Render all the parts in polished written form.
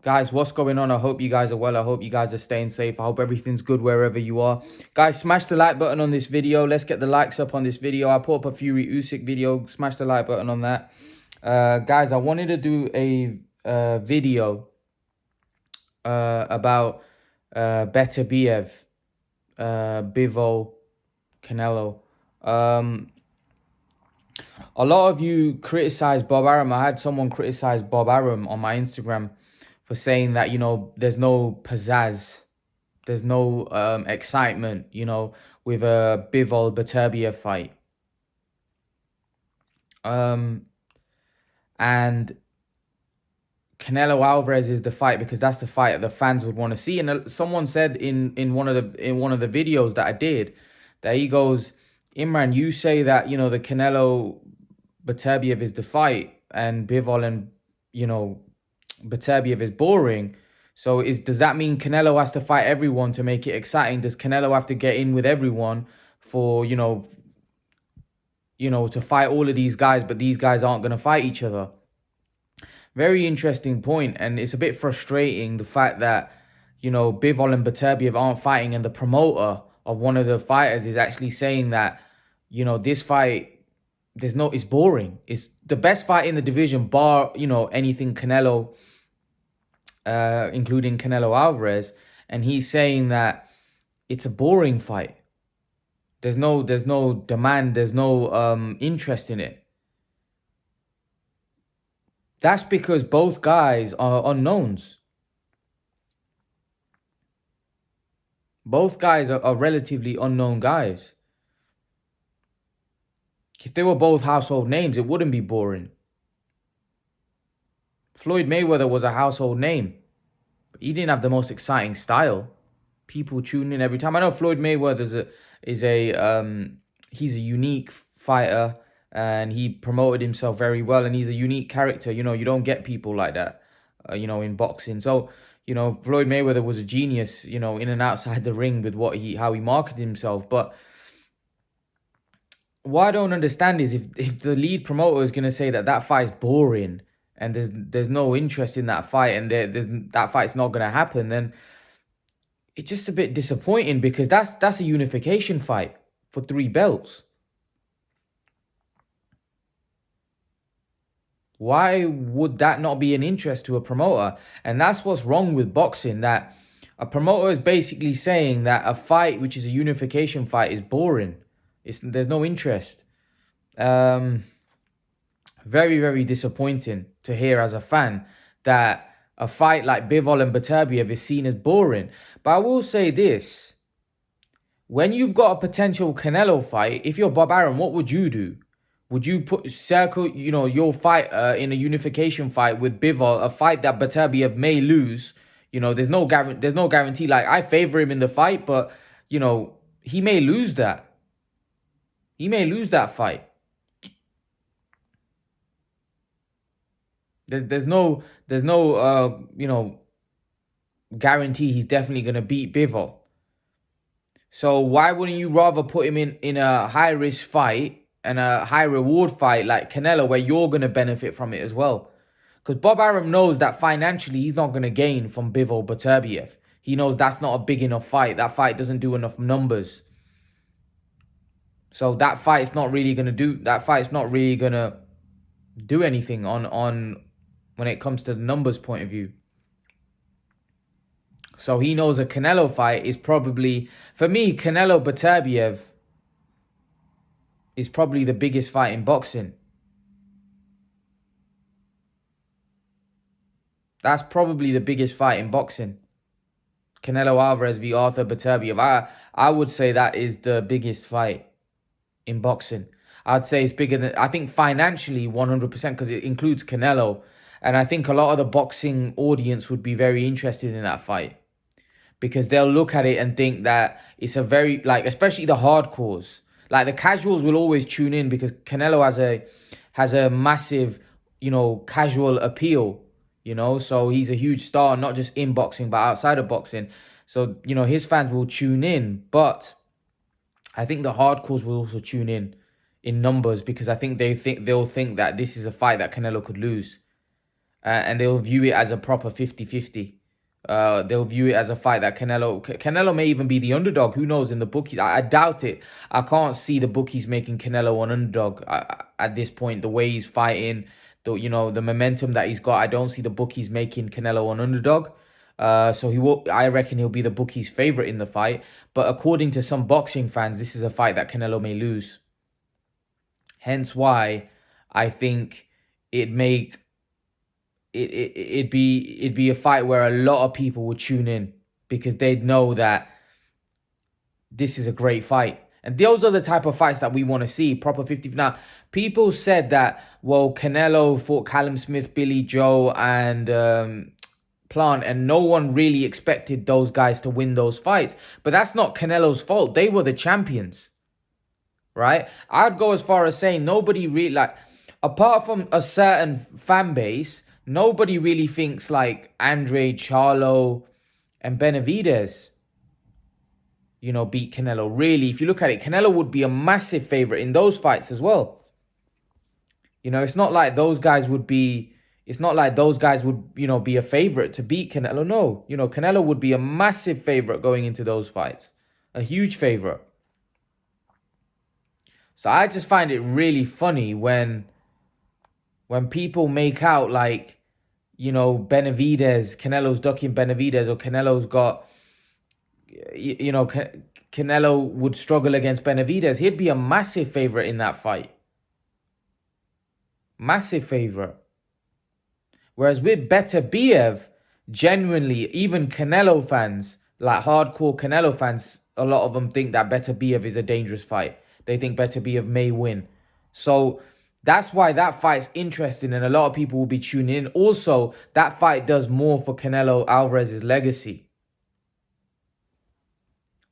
Guys, what's going on? I hope you guys are well. I hope you guys are staying safe. I hope everything's good wherever you are. Guys, smash the like button on this video. Let's get the likes up on this video. I put up a Fury Usyk video. Smash the like button on that. Guys, I wanted to do a video about Beterbiev, Bivol, Canelo. A lot of you criticized Bob Arum. I had someone criticize Bob Arum on my Instagram for saying that, there's no pizzazz, there's no excitement, with a Bivol Beterbiev fight. And Canelo Alvarez is the fight because that's the fight that the fans would want to see. And someone said in one of the videos that I did that he goes, Imran, you say that the Canelo Beterbiev is the fight and Bivol and Beterbiev is boring. So does that mean Canelo has to fight everyone to make it exciting? Does Canelo have to get in with everyone for to fight all of these guys, but these guys aren't going to fight each other? Very interesting point, and it's a bit frustrating the fact that Bivol and Beterbiev aren't fighting, and the promoter of one of the fighters is actually saying that this fight it's boring. It's the best fight in the division, bar anything Canelo, including Canelo Alvarez, and he's saying that it's a boring fight. There's no demand, there's no interest in it. That's because both guys are unknowns. Both guys are relatively unknown guys. If they were both household names, it wouldn't be boring. Floyd Mayweather was a household name, but he didn't have the most exciting style. People tune in every time. I know Floyd Mayweather he's a unique fighter, and he promoted himself very well, and he's a unique character. You don't get people like that, in boxing. So, Floyd Mayweather was a genius, in and outside the ring with how he marketed himself. But what I don't understand is if the lead promoter is going to say that fight's boring and there's no interest in that fight and that fight's not going to happen, then it's just a bit disappointing, because that's a unification fight for 3 belts. Why would that not be an interest to a promoter? And that's what's wrong with boxing, that a promoter is basically saying that a fight which is a unification fight is boring. There's no interest. Very, very disappointing to hear as a fan that a fight like Bivol and Beterbiev is seen as boring. But I will say this. When you've got a potential Canelo fight, if you're Bob Arum, what would you do? Would you circle, your fight in a unification fight with Bivol, a fight that Beterbiev may lose? There's no guarantee. Like, I favor him in the fight, but he may lose that. He may lose that fight. There's no guarantee he's definitely gonna beat Bivol. So why wouldn't you rather put him in a high risk fight and a high reward fight like Canelo, where you're gonna benefit from it as well? Because Bob Arum knows that financially he's not gonna gain from Bivol Beterbiev. He knows that's not a big enough fight. That fight doesn't do enough numbers. So that fight's not really gonna do anything on when it comes to the numbers point of view. So he knows a Canelo fight is probably, for me, Canelo Beterbiev is probably the biggest fight in boxing. That's probably the biggest fight in boxing. Canelo Alvarez v Artur Beterbiev. I would say that is the biggest fight in boxing. I'd say it's bigger than, I think financially 100%, because it includes Canelo. And I think a lot of the boxing audience would be very interested in that fight, because they'll look at it and think that it's a very, especially the hardcores. Like, the casuals will always tune in because Canelo has a massive, casual appeal, so he's a huge star, not just in boxing, but outside of boxing. So, his fans will tune in, but I think the hardcores will also tune in numbers, because I think they'll think that this is a fight that Canelo could lose. and they'll view it as a proper 50-50. They'll view it as a fight that Canelo may even be the underdog. Who knows in the bookies? I doubt it. I can't see the bookies making Canelo an underdog at this point. The way he's fighting, the momentum that he's got, I don't see the bookies making Canelo an underdog. So he will. I reckon he'll be the bookies' favorite in the fight. But according to some boxing fans, this is a fight that Canelo may lose. Hence why I think it'd make it'd be a fight where a lot of people would tune in because they'd know that this is a great fight. And those are the type of fights that we want to see, proper 50. Now, people said that, well, Canelo fought Callum Smith, Billy Joe, and Plant, and no one really expected those guys to win those fights. But that's not Canelo's fault. They were the champions, right? I'd go as far as saying nobody really, like, apart from a certain fan base, nobody really thinks like Andre, Charlo, and Benavidez, beat Canelo. Really, if you look at it, Canelo would be a massive favorite in those fights as well. It's not like those guys would be, be a favorite to beat Canelo. No, Canelo would be a massive favorite going into those fights. A huge favorite. So I just find it really funny when people make out like, Canelo's ducking Benavidez, or Canelo's got, Canelo would struggle against Benavidez. He'd be a massive favorite in that fight. Massive favorite. Whereas with Beterbiev, genuinely, even Canelo fans, like hardcore Canelo fans, a lot of them think that Beterbiev is a dangerous fight. They think Beterbiev may win. So that's why that fight's interesting and a lot of people will be tuning in. Also, that fight does more for Canelo Alvarez's legacy.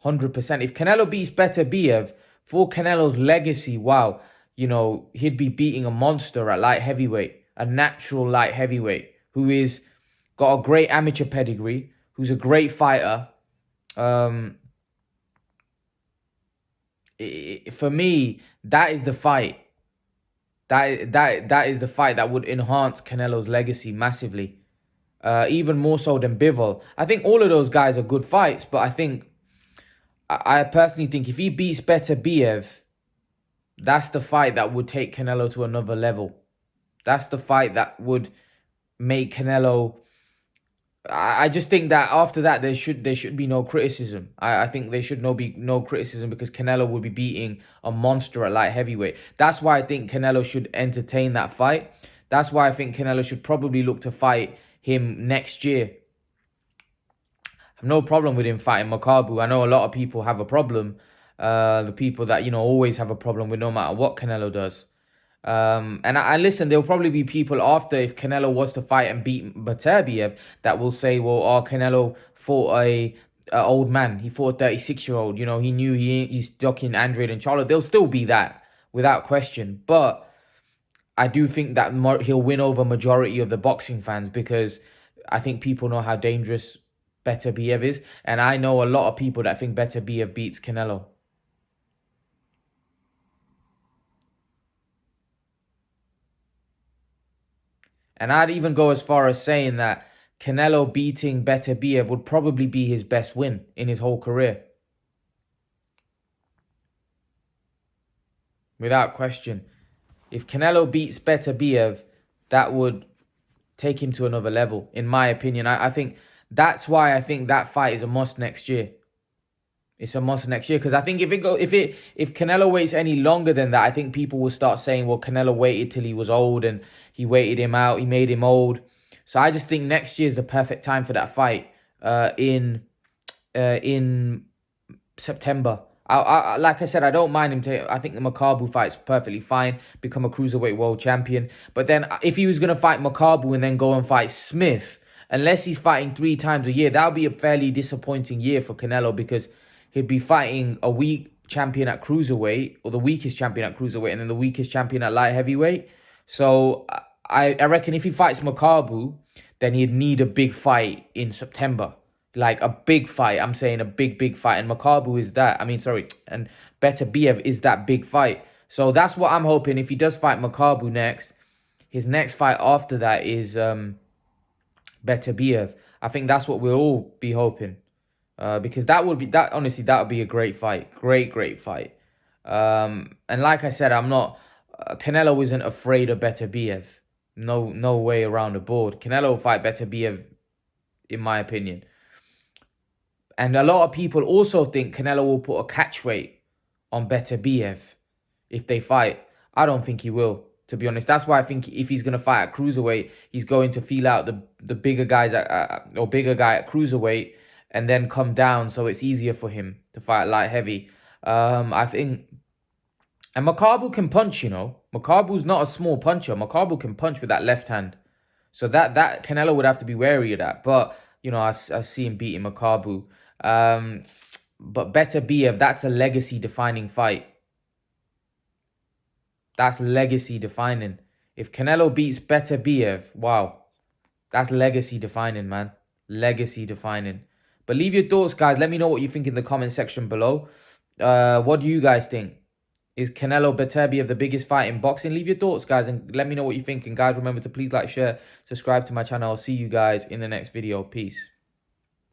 100%. If Canelo beats Beterbiev, for Canelo's legacy, wow, he'd be beating a monster at light heavyweight, a natural light heavyweight, who is got a great amateur pedigree, who's a great fighter. For me, that is the fight. That is the fight that would enhance Canelo's legacy massively. Even more so than Bivol. I think all of those guys are good fights, but I personally think if he beats Beterbiev, that's the fight that would take Canelo to another level. That's the fight that would make Canelo. I just think that after that there should be no criticism. I think there should be no criticism because Canelo would be beating a monster at light heavyweight. That's why I think Canelo should entertain that fight. That's why I think Canelo should probably look to fight him next year. I have no problem with him fighting Makabu. I know a lot of people have a problem. The people that always have a problem with no matter what Canelo does. And I listen, there'll probably be people after, if Canelo was to fight and beat Beterbiev, that will say, well, Canelo fought a old man. He fought a 36-year-old. He knew he's ducking Andre and Charlo. There'll still be that, without question. But I do think that he'll win over majority of the boxing fans because I think people know how dangerous Beterbiev is. And I know a lot of people that think Beterbiev beats Canelo. And I'd even go as far as saying that Canelo beating Beterbiev would probably be his best win in his whole career. Without question. If Canelo beats Beterbiev, that would take him to another level, in my opinion. I think that's why I think that fight is a must next year. It's a must next year because I think if Canelo waits any longer than that, I think people will start saying, well, Canelo waited till he was old and he waited him out, he made him old. So I just think next year is the perfect time for that fight in September. Like I said, I don't mind him. I think the Makabu fight's perfectly fine. Become a cruiserweight world champion. But then if he was going to fight Makabu and then go and fight Smith, unless he's fighting 3 times a year, that would be a fairly disappointing year for Canelo because he'd be fighting a weak champion at cruiserweight, or the weakest champion at cruiserweight, and then the weakest champion at light heavyweight. So I reckon if he fights Makabu, then he'd need a big fight in September. Like a big fight. I'm saying a big fight. And Makabu is that. And Beterbiev is that big fight. So that's what I'm hoping. If he does fight Makabu next, his next fight after that is Beterbiev. I think that's what we'll all be hoping. Because that would be that honestly, that would be a great fight. Great fight. And like I said, I'm not Canelo isn't afraid of Beterbiev. No way around the board. Canelo will fight Beterbiev, in my opinion. And a lot of people also think Canelo will put a catch weight on Beterbiev if they fight. I don't think he will, to be honest. That's why I think if he's going to fight at cruiserweight, he's going to feel out the bigger guys or bigger guy at cruiserweight and then come down, so it's easier for him to fight light heavy. I think, and Makabu can punch, you know. Makabu's not a small puncher. Makabu can punch with that left hand. So that Canelo would have to be wary of that. But, you know, I see him beating Makabu. But Beterbiev, that's a legacy-defining fight. That's legacy-defining. If Canelo beats Beterbiev, wow. That's legacy-defining, man. Legacy-defining. But leave your thoughts, guys. Let me know what you think in the comment section below. What do you guys think? Is Canelo Beterbiev the biggest fight in boxing? Leave your thoughts, guys, and let me know what you think. And guys, remember to please like, share, subscribe to my channel. I'll see you guys in the next video. Peace.